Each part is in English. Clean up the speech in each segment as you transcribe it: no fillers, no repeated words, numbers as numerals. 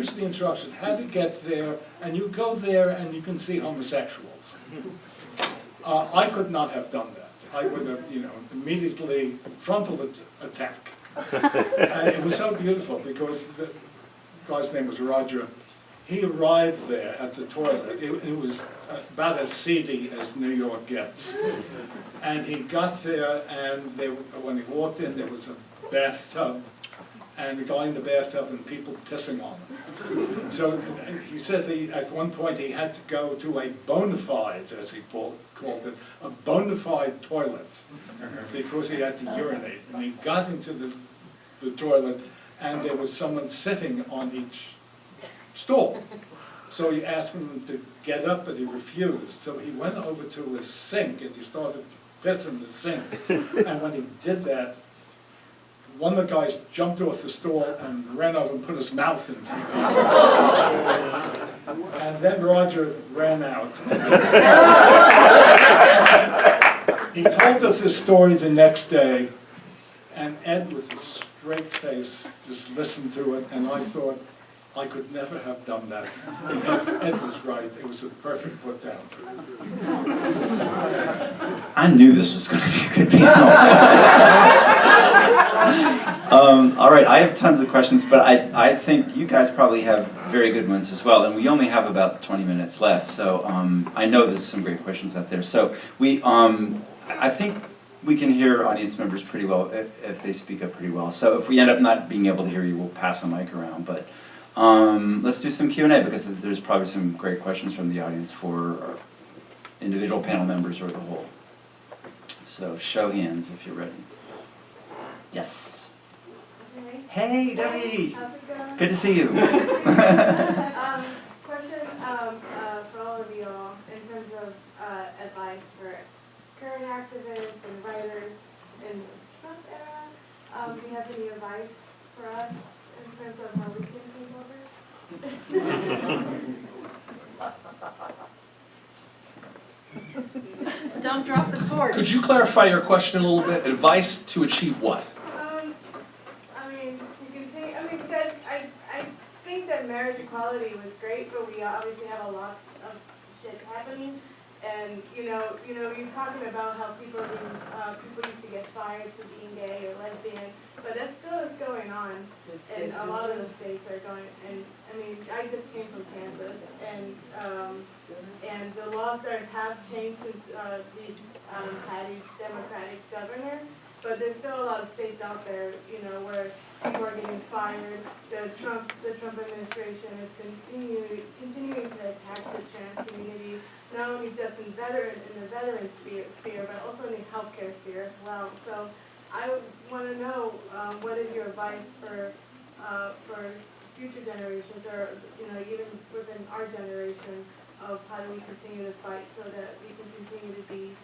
here's the instructions, how to get there, and you go there and you can see homosexuals. I could not have done that. I would have, immediately frontal attack. And it was so beautiful because the guy's name was Roger. He arrived there at the toilet. It was about as seedy as New York gets. And he got there, and when he walked in, there was a bathtub, and the guy in the bathtub and people pissing on him. So he says at one point he had to go to a bona fide, as he called it, a bona fide toilet, because he had to urinate. And he got into the toilet, and there was someone sitting on each stall. So he asked him to get up, but he refused. So he went over to a sink, and he started to piss in the sink. And when he did that, one of the guys jumped off the stool and ran over and put his mouth in. And then Roger ran out. He told us this story the next day, and Ed, with a straight face, just listened to it, and I thought, I could never have done that. Ed was right. It was a perfect put down. I knew this was going to be a good panel. All right, I have tons of questions, but I think you guys probably have very good ones as well, and we only have about 20 minutes left, so I know there's some great questions out there. So I think we can hear audience members pretty well if they speak up pretty well. So if we end up not being able to hear you, we'll pass the mic around. But let's do some Q&A, because there's probably some great questions from the audience for individual panel members or the whole. So show hands if you're ready. Yes. Hey, Debbie. How's it going? Good to see you. Question for all of you all in terms of advice for current activists and writers in the Trump era. Do you have any advice for us in terms of how we can take over? Don't drop the torch. Could you clarify your question a little bit? Advice to achieve what? I think that marriage equality was great, but we obviously have a lot of shit happening. And you're talking about how people used to get fired for being gay or lesbian, but that still is going on. And a lot of the states are going. And I mean, I just came from Kansas, and the laws there have changed since Patty's Democratic governor. But there's still a lot of states out there, where people are getting fired. The Trump administration is continuing to attack the trans community, not only just in the veteran sphere, but also in the healthcare sphere as well. So I would want to know what is your advice for future generations, or even within our generation, of how do we continue to fight so that we can continue to be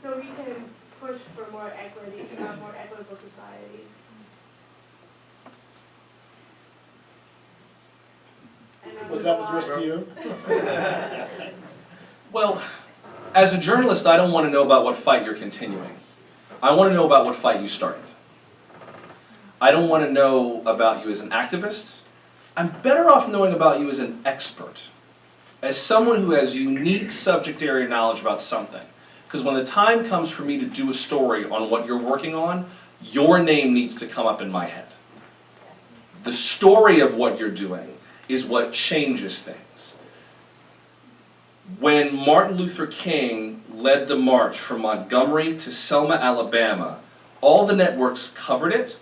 so we can push for more equity, more equitable societies. Was that addressed to you? Well, as a journalist, I don't want to know about what fight you're continuing. I want to know about what fight you started. I don't want to know about you as an activist. I'm better off knowing about you as an expert, as someone who has unique subject area knowledge about something. Because when the time comes for me to do a story on what you're working on, your name needs to come up in my head. The story of what you're doing is what changes things. When Martin Luther King led the march from Montgomery to Selma, Alabama, all the networks covered it.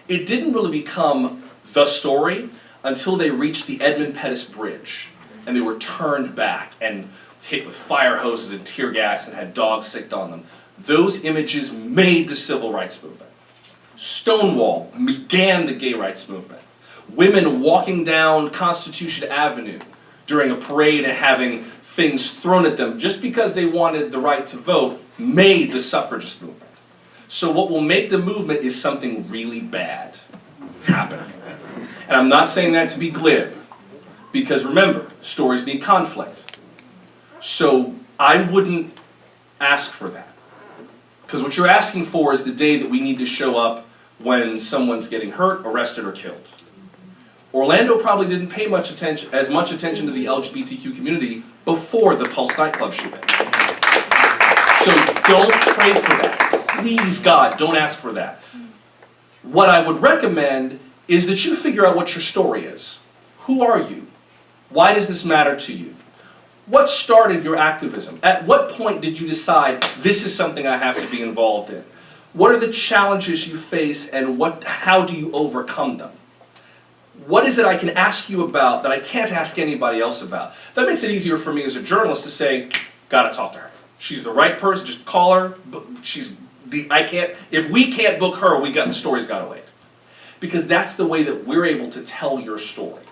It didn't really become the story until they reached the Edmund Pettus Bridge, and they were turned back and hit with fire hoses and tear gas and had dogs sicked on them. Those images made the civil rights movement. Stonewall began the gay rights movement. Women walking down Constitution Avenue during a parade and having things thrown at them just because they wanted the right to vote made the suffragist movement. So what will make the movement is something really bad happening. And I'm not saying that to be glib, because remember, stories need conflict. So I wouldn't ask for that. Because what you're asking for is the day that we need to show up when someone's getting hurt, arrested, or killed. Orlando probably didn't pay as much attention to the LGBTQ community before the Pulse nightclub shooting. So don't pray for that. Please, God, don't ask for that. What I would recommend is that you figure out what your story is. Who are you? Why does this matter to you? What started your activism? At what point did you decide this is something I have to be involved in? What are the challenges you face and how do you overcome them? What is it I can ask you about that I can't ask anybody else about? That makes it easier for me as a journalist to say, gotta talk to her. She's the right person, just call her. If we can't book her, the story's gotta wait. Because that's the way that we're able to tell your story.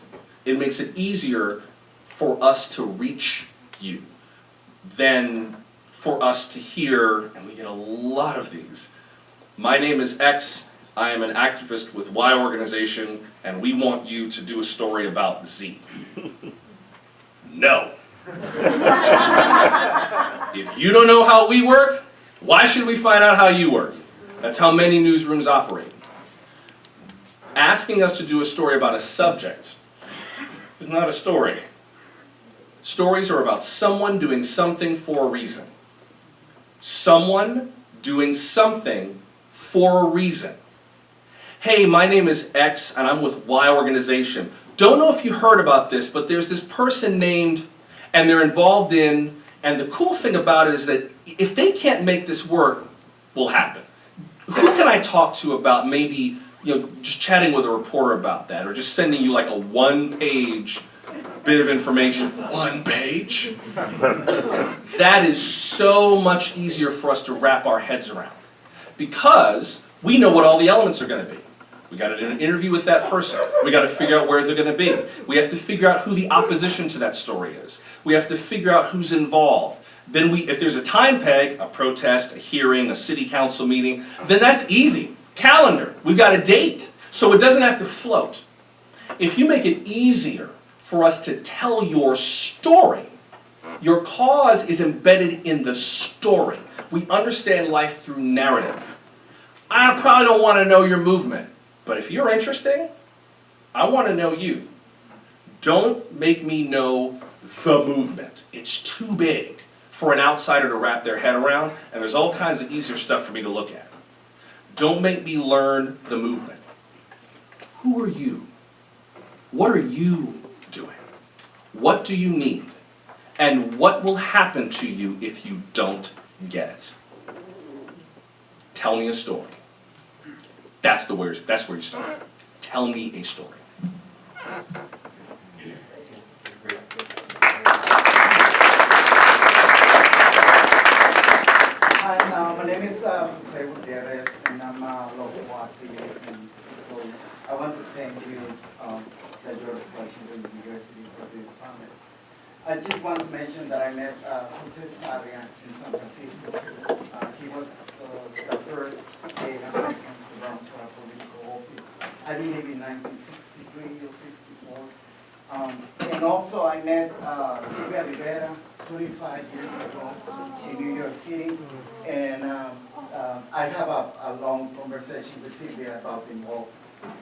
It makes it easier for us to reach you than for us to hear, and we get a lot of these, my name is X, I am an activist with Y organization, and we want you to do a story about Z. No. If you don't know how we work, why should we find out how you work? That's how many newsrooms operate. Asking us to do a story about a subject is not a story. Stories are about someone doing something for a reason. Someone doing something for a reason. Hey, my name is X and I'm with Y organization. Don't know if you heard about this, but there's this person named, and they're involved in, and the cool thing about it is that if they can't make this work, will happen. Who can I talk to about maybe, just chatting with a reporter about that, or just sending you like a one-page bit of information? One page? That is so much easier for us to wrap our heads around, because we know what all the elements are going to be. We got to do an interview with that person. We got to figure out where they're going to be. We have to figure out who the opposition to that story is. We have to figure out who's involved. Then if there's a time peg, a protest, a hearing, a city council meeting, then that's easy. Calendar, we've got a date. So it doesn't have to float. If you make it easier for us to tell your story, your cause is embedded in the story. We understand life through narrative. I probably don't want to know your movement. But if you're interesting, I want to know you. Don't make me know the movement. It's too big for an outsider to wrap their head around, and there's all kinds of easier stuff for me to look at. Don't make me learn the movement. Who are you? What are you doing? What do you need? And what will happen to you if you don't get it? Tell me a story. That's where you start. Tell me a story. Hi, my name is Silverstein, and I'm a local activist. And so I want to thank you that you're watching the university for this panel. I just want to mention that I met Jose Sarria in San Francisco. He was the first gay American to run for a political office, I believe in 1963 or 64. And also I met Silvia Rivera 25 years ago in New York City. And I have a long conversation with Silvia about the war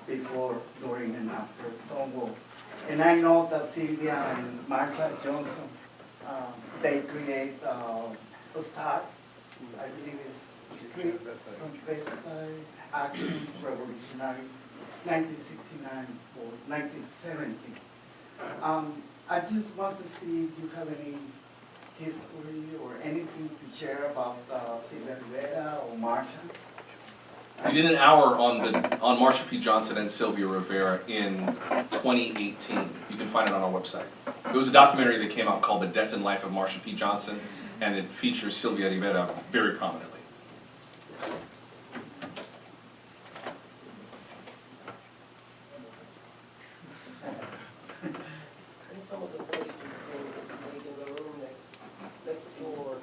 before, during, and after Stonewall. And I know that Sylvia and Marsha Johnson, they create a START, I believe it's Street Transvestite Action Revolutionary, 1969 or 1970. I just want to see if you have any history or anything to share about Sylvia Rivera or Marsha. We did an hour on Marsha P. Johnson and Sylvia Rivera in 2018. You can find it on our website. It was a documentary that came out called The Death and Life of Marsha P. Johnson, and it features Sylvia Rivera very prominently. Some of the footage is in the room next door.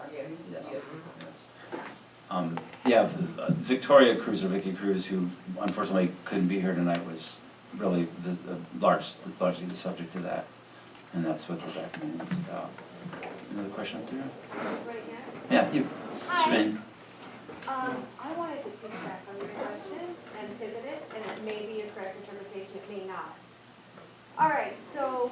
Yeah, Victoria Cruz, or Vicky Cruz, who unfortunately couldn't be here tonight, was really largely the subject of that, and that's what the documentary was about. Another question up there? Right here? Yeah, you. Hi. Shane. I wanted to piggyback on your question and pivot it, and it may be a correct interpretation, it may not. All right, so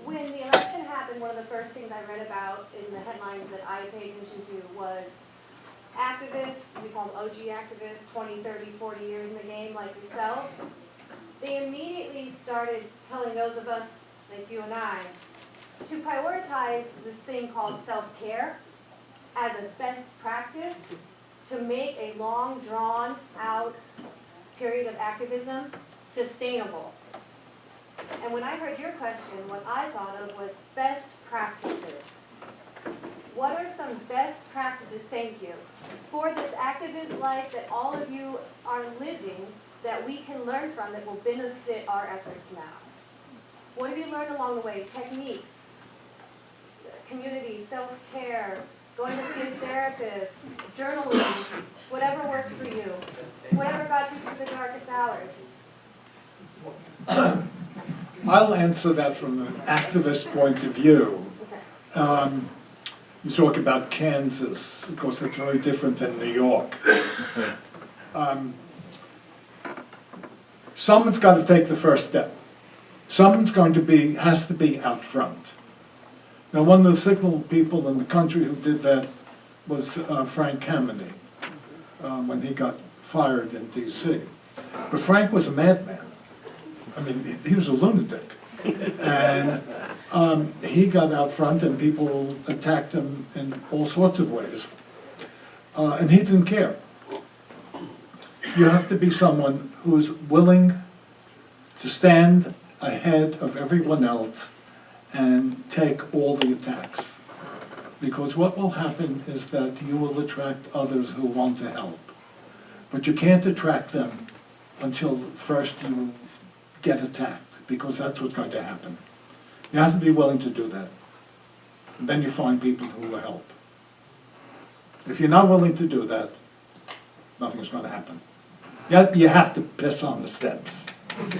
when the election happened, one of the first things I read about in the headlines that I paid attention to was activists, we call them OG activists, 20, 30, 40 years in the game like yourselves. They immediately started telling those of us, like you and I, to prioritize this thing called self-care as a best practice to make a long, drawn-out period of activism sustainable. And when I heard your question, what I thought of was best practices. What are some best practices, thank you, for this activist life that all of you are living that we can learn from that will benefit our efforts now? What have you learned along the way? Techniques, community, self-care, going to see a therapist, journalism, whatever worked for you, whatever got you through the darkest hours. I'll answer that from an activist point of view. Okay. You talk about Kansas, of course it's very different than New York. Someone's got to take the first step. Someone's has to be out front. Now, one of the signal people in the country who did that was Frank Kameny, when he got fired in DC. But Frank was a madman. I mean, he was a lunatic. And he got out front and people attacked him in all sorts of ways. And he didn't care. You have to be someone who's willing to stand ahead of everyone else and take all the attacks. Because what will happen is that you will attract others who want to help. But you can't attract them until first you get attacked, because that's what's going to happen. You have to be willing to do that. And then you find people who will help. If you're not willing to do that, nothing's going to happen. You have to piss on the steps. Steve,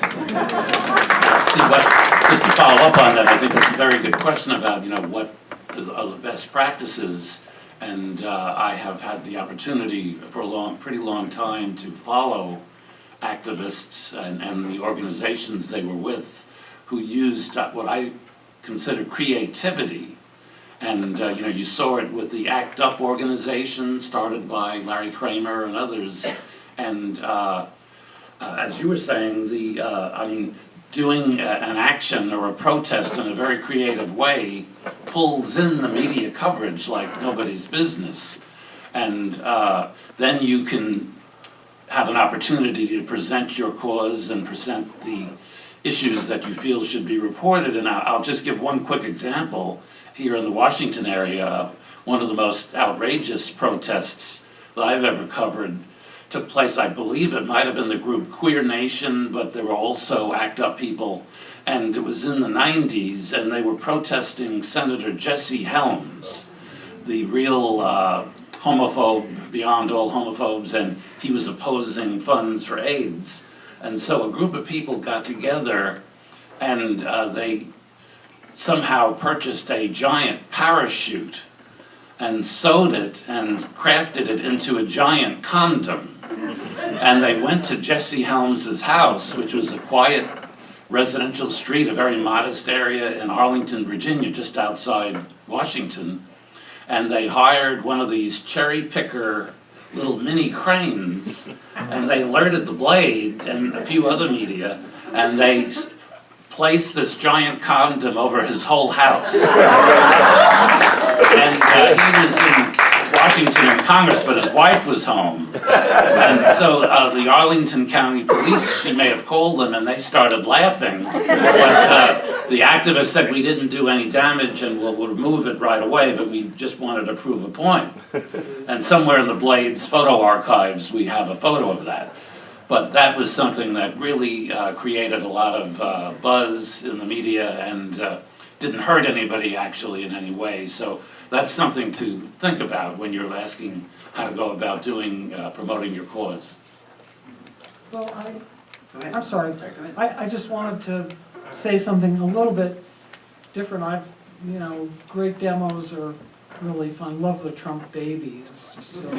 just to follow up on that, I think that's a very good question about, what are the best practices. And I have had the opportunity for a pretty long time to follow activists and the organizations they were with who used what I consider creativity. And you saw it with the ACT UP organization started by Larry Kramer and others. And as you were saying, doing an action or a protest in a very creative way pulls in the media coverage like nobody's business. And then you can have an opportunity to present your cause and present the issues that you feel should be reported. And I'll just give one quick example. Here in the Washington area, one of the most outrageous protests that I've ever covered took place, I believe it might have been the group Queer Nation, but there were also ACT UP people, and it was in the 90s, and they were protesting Senator Jesse Helms, the real homophobe beyond all homophobes, and he was opposing funds for AIDS. And so a group of people got together and they somehow purchased a giant parachute and sewed it and crafted it into a giant condom. And they went to Jesse Helms's house, which was a quiet residential street, a very modest area in Arlington, Virginia, just outside Washington. And they hired one of these cherry picker little mini cranes, and they alerted the Blade and a few other media, and they placed this giant condom over his whole house. And he was in Washington in Congress, but his wife was home. And so the Arlington County Police, she may have called them, and they started laughing. But the activist said, we didn't do any damage and we'll remove it right away, but we just wanted to prove a point. And somewhere in the Blade's photo archives, we have a photo of that. But that was something that really created a lot of buzz in the media and didn't hurt anybody actually in any way. So that's something to think about when you're asking how to go about doing, promoting your cause. Well, I'm sorry. I just wanted to say something a little bit different. Great demos are really fun. Love the Trump baby. It's just so.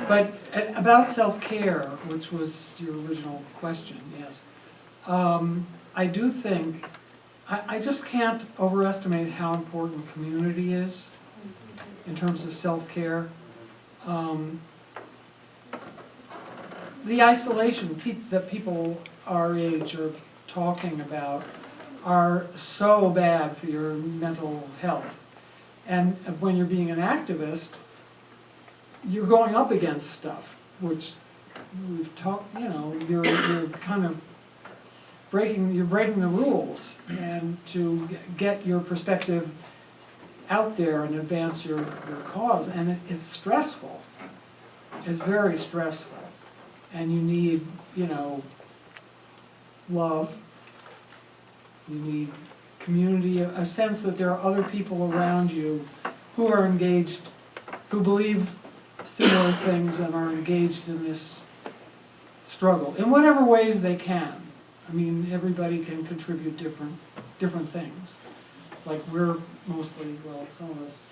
But about self-care, which was your original question, yes. I do think, I just can't overestimate how important community is in terms of self-care. The isolation that people our age are talking about are so bad for your mental health. And when you're being an activist, you're going up against stuff, which we've talked, you know, you're kind of breaking the rules, and to get your perspective out there and advance your cause, and it's stressful. It's very stressful, and you need, you know, love. You need community, a sense that there are other people around you who are engaged, who believe similar things and are engaged in this struggle in whatever ways they can. I mean, everybody can contribute different things. Like we're mostly, well, some of us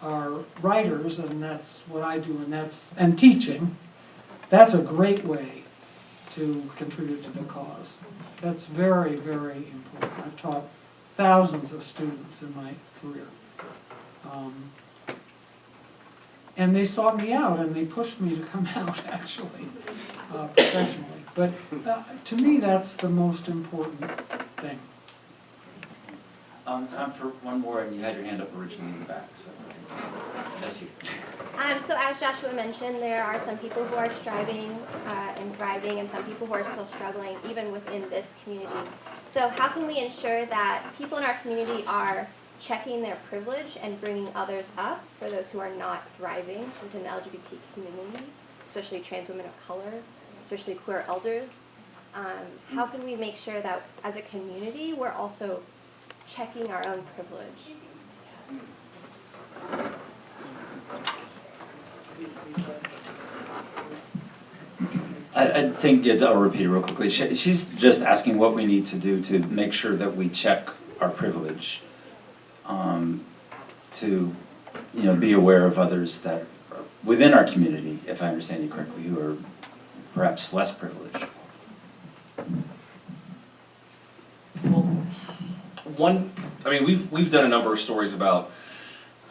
are writers, and that's what I do, and teaching. That's a great way to contribute to the cause. That's very, very important. I've taught thousands of students in my career. And they sought me out, and they pushed me to come out, actually, professionally. But to me, that's the most important thing. Time for one more, and you had your hand up originally in the back, so. That's you. So as Joshua mentioned, there are some people who are striving and thriving, and some people who are still struggling, even within this community. So how can we ensure that people in our community are checking their privilege and bringing others up for those who are not thriving within the LGBT community, especially trans women of color, especially queer elders? How can we make sure that as a community we're also checking our own privilege? I think, I'll repeat it real quickly. She's just asking what we need to do to make sure that we check our privilege, to, you know, be aware of others that are within our community, if I understand you correctly, who are perhaps less privileged. We've done a number of stories about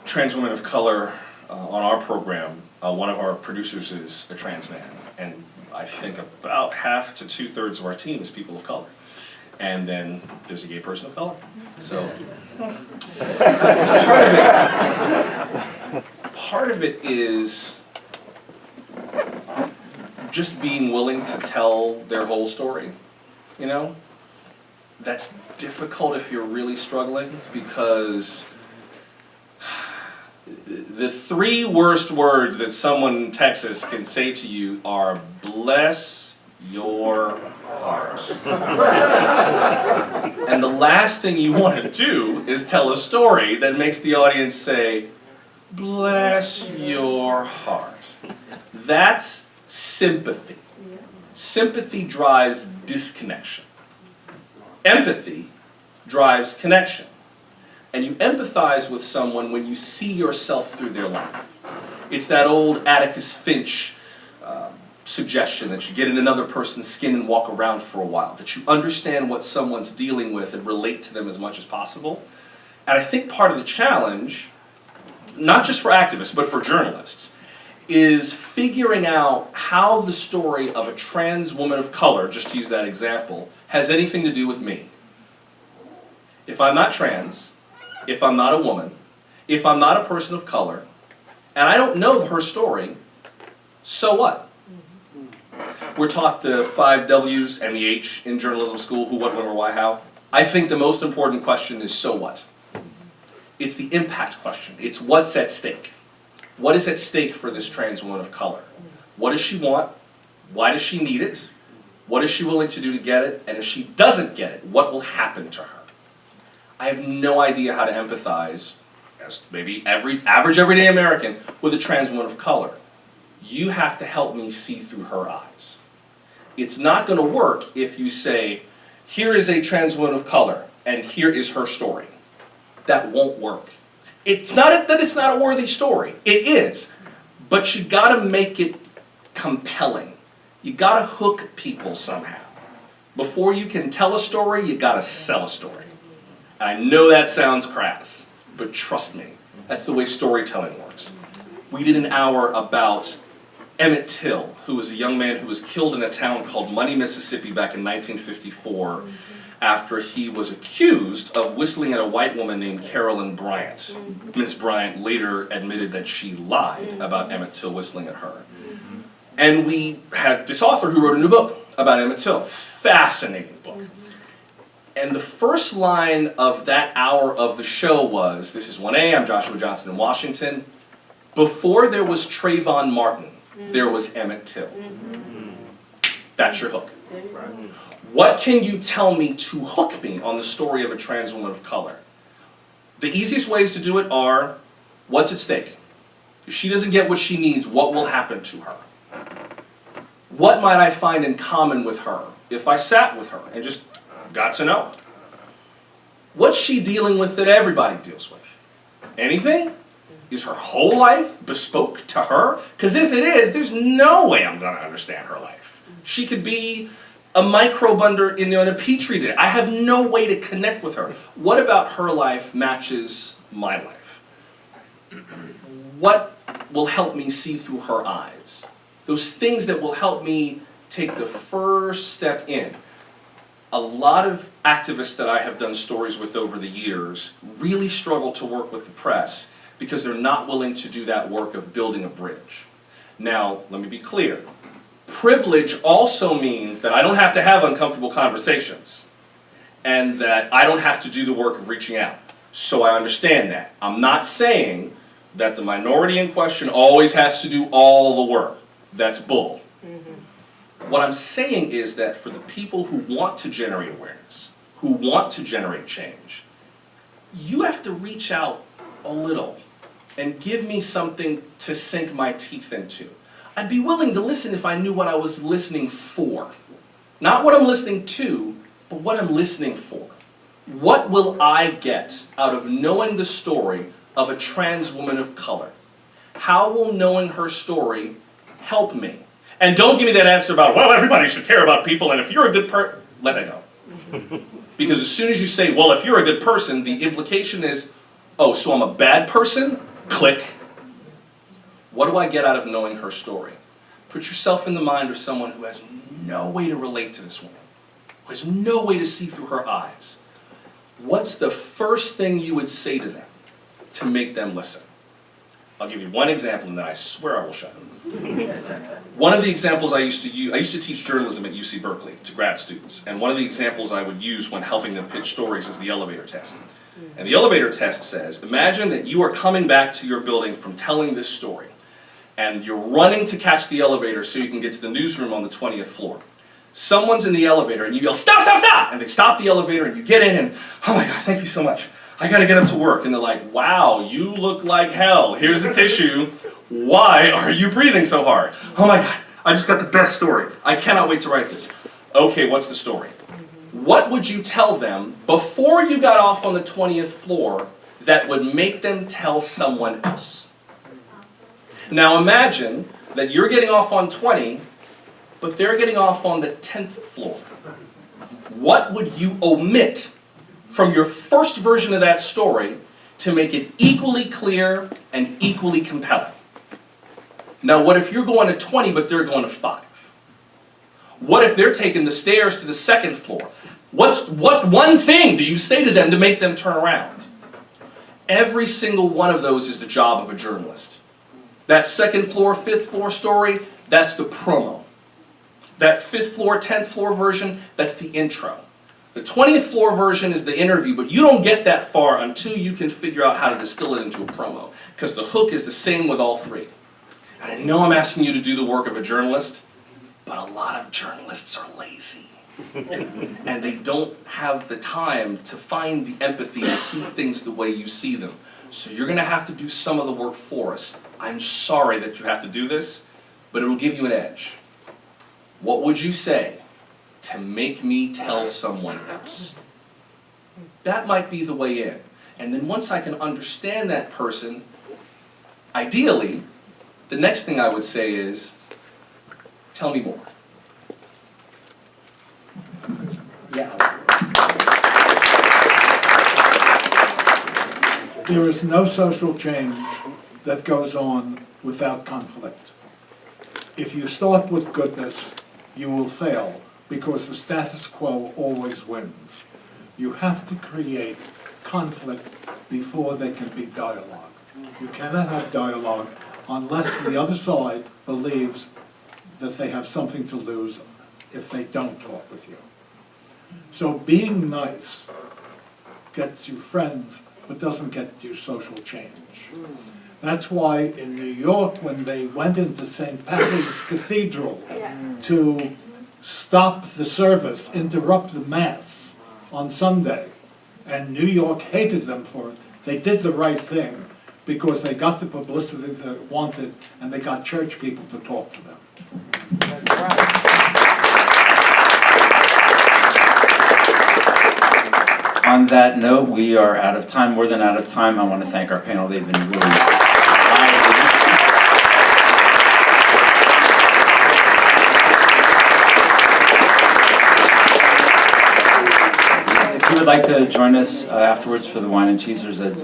trans women of color on our program. One of our producers is a trans man, and I think about half to 2/3 of our team is people of color. And then there's a gay person of color. So part of it is just being willing to tell their whole story, you know? That's difficult if you're really struggling, because the 3 worst words that someone in Texas can say to you are, "Bless your heart." And the last thing you want to do is tell a story that makes the audience say, "Bless your heart." That's sympathy. Sympathy drives disconnection. Empathy drives connection. And you empathize with someone when you see yourself through their life. It's that old Atticus Finch suggestion that you get in another person's skin and walk around for a while, that you understand what someone's dealing with and relate to them as much as possible. And I think part of the challenge, not just for activists, but for journalists, is figuring out how the story of a trans woman of color, just to use that example, has anything to do with me. If I'm not trans, if I'm not a woman, if I'm not a person of color, and I don't know her story, so what? We're taught the 5 W's and the H in journalism school, who, what, when, or why, how. I think the most important question is, so what? It's the impact question. It's what's at stake. What is at stake for this trans woman of color? What does she want? Why does she need it? What is she willing to do to get it? And if she doesn't get it, what will happen to her? I have no idea how to empathize, as maybe average everyday American, with a trans woman of color. You have to help me see through her eyes. It's not going to work if you say, here is a trans woman of color, and here is her story. That won't work. It's not that it's not a worthy story. It is. But you got to make it compelling. You got to hook people somehow. Before you can tell a story, you gotta sell a story. And I know that sounds crass, but trust me, that's the way storytelling works. We did an hour about Emmett Till, who was a young man who was killed in a town called Money, Mississippi back in 1954 after he was accused of whistling at a white woman named Carolyn Bryant. Miss Bryant later admitted that she lied about Emmett Till whistling at her. And we had this author who wrote a new book about Emmett Till. Fascinating book. And the first line of that hour of the show was, this is 1A, I'm Joshua Johnson in Washington. Before there was Trayvon Martin, there was Emmett Till. That's your hook. What can you tell me to hook me on the story of a trans woman of color? The easiest ways to do it are, what's at stake? If she doesn't get what she needs, what will happen to her? What might I find in common with her if I sat with her and just got to know? What's she dealing with that everybody deals with? Anything? Is her whole life bespoke to her? Because if it is, there's no way I'm going to understand her life. She could be a microbe in a petri dish. I have no way to connect with her. What about her life matches my life? What will help me see through her eyes? Those things that will help me take the first step in. A lot of activists that I have done stories with over the years really struggle to work with the press because they're not willing to do that work of building a bridge. Now, let me be clear. Privilege also means that I don't have to have uncomfortable conversations and that I don't have to do the work of reaching out. So I understand that. I'm not saying that the minority in question always has to do all the work. That's bull. What I'm saying is that for the people who want to generate awareness, who want to generate change, you have to reach out a little and give me something to sink my teeth into. I'd be willing to listen if I knew what I was listening for. Not what I'm listening to, but what I'm listening for. What will I get out of knowing the story of a trans woman of color? How will knowing her story help me? And don't give me that answer about, well, everybody should care about people, and if you're a good person, let that go. Because as soon as you say, well, if you're a good person, the implication is, oh, so I'm a bad person? Click. What do I get out of knowing her story? Put yourself in the mind of someone who has no way to relate to this woman, who has no way to see through her eyes. What's the first thing you would say to them to make them listen? I'll give you one example and then I swear I will shut up. One of the examples I used to use, I used to teach journalism at UC Berkeley to grad students, and one of the examples I would use when helping them pitch stories is the elevator test. And the elevator test says, imagine that you are coming back to your building from telling this story, and you're running to catch the elevator so you can get to the newsroom on the 20th floor. Someone's in the elevator and you yell, stop, stop, stop! And they stop the elevator and you get in and, oh my God, thank you so much. I gotta get up to work. And they're like, wow, you look like hell. Here's a tissue. Why are you breathing so hard? Oh my God, I just got the best story. I cannot wait to write this. Okay, what's the story? What would you tell them before you got off on the 20th floor that would make them tell someone else? Now imagine that you're getting off on 20, but they're getting off on the 10th floor. What would you omit from your first version of that story to make it equally clear and equally compelling? Now what if you're going to 20 but they're going to 5? What if they're taking the stairs to the 2nd floor? What one thing do you say to them to make them turn around? Every single one of those is the job of a journalist. That 2nd floor, 5th floor story, that's the promo. That 5th floor, 10th floor version, that's the intro. The 20th floor version is the interview, but you don't get that far until you can figure out how to distill it into a promo, because the hook is the same with all three. And I know I'm asking you to do the work of a journalist, but a lot of journalists are lazy. And they don't have the time to find the empathy to see things the way you see them. So you're going to have to do some of the work for us. I'm sorry that you have to do this, but it'll give you an edge. What would you say to make me tell someone else? That might be the way in. And then once I can understand that person, ideally, the next thing I would say is, tell me more. There is no social change that goes on without conflict. If you start with goodness, you will fail because the status quo always wins. You have to create conflict before there can be dialogue. You cannot have dialogue unless the other side believes that they have something to lose if they don't talk with you. So being nice gets you friends, but doesn't get you social change. That's why in New York, when they went into St. Patrick's Cathedral to stop the service, interrupt the Mass on Sunday, and New York hated them for it, they did the right thing because they got the publicity they wanted and they got church people to talk to them. On that note, we are out of time, more than out of time. I want to thank our panel. They've been really If you would like to join us afterwards for the wine and cheese, there's a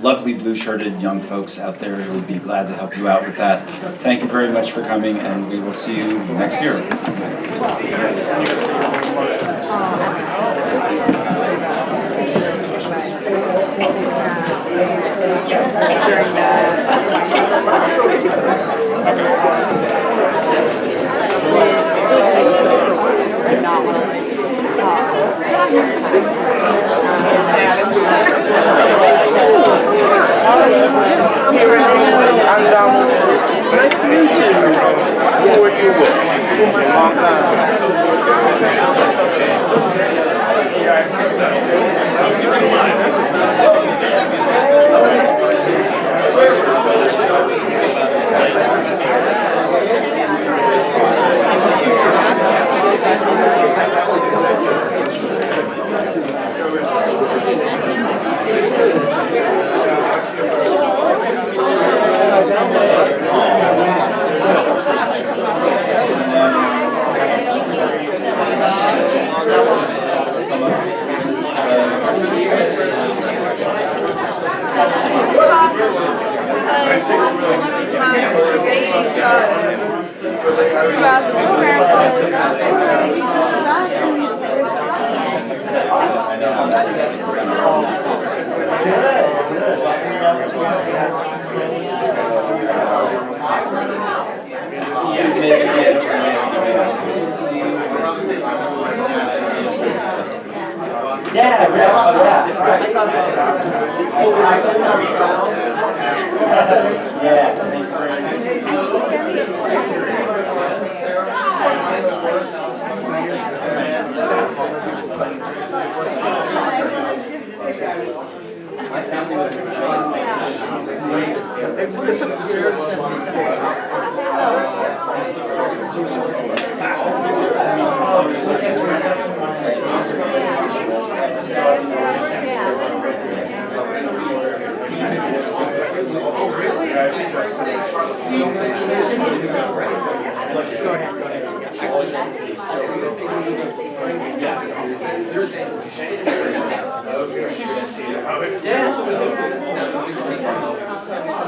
lovely blue-shirted young folks out there who would be glad to help you out with that. Thank you very much for coming, and we will see you next year. Nice to meet you. Who are you with? Long time.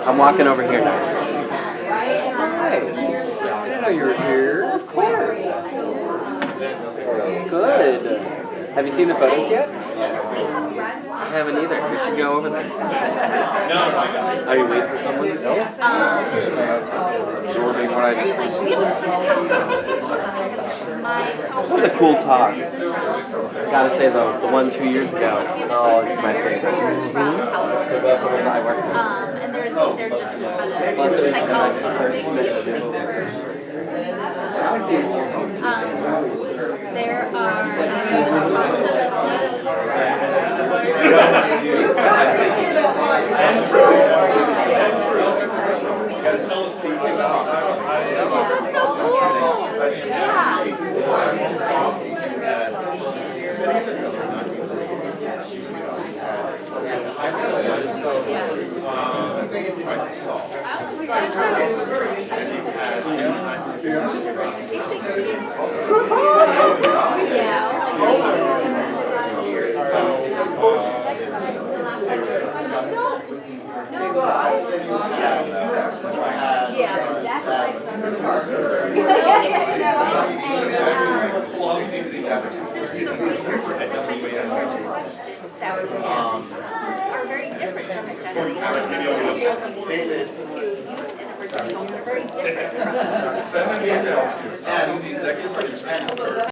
I'm walking over here now. Hi. I didn't know you were here. Of course. Good. Have you seen the photos yet? I haven't either. We should go over there. Are you waiting for someone? No? Absorbing what I just listened to. That was a cool talk. I gotta say though, the one 2 years ago, oh, it's my favorite. I worked with. And there's just a ton of psychology. There are that's so cool. Yeah. Yeah, that's what I questions that we ask are very different from the generation of LGBTQ youth and emerging adults are very different.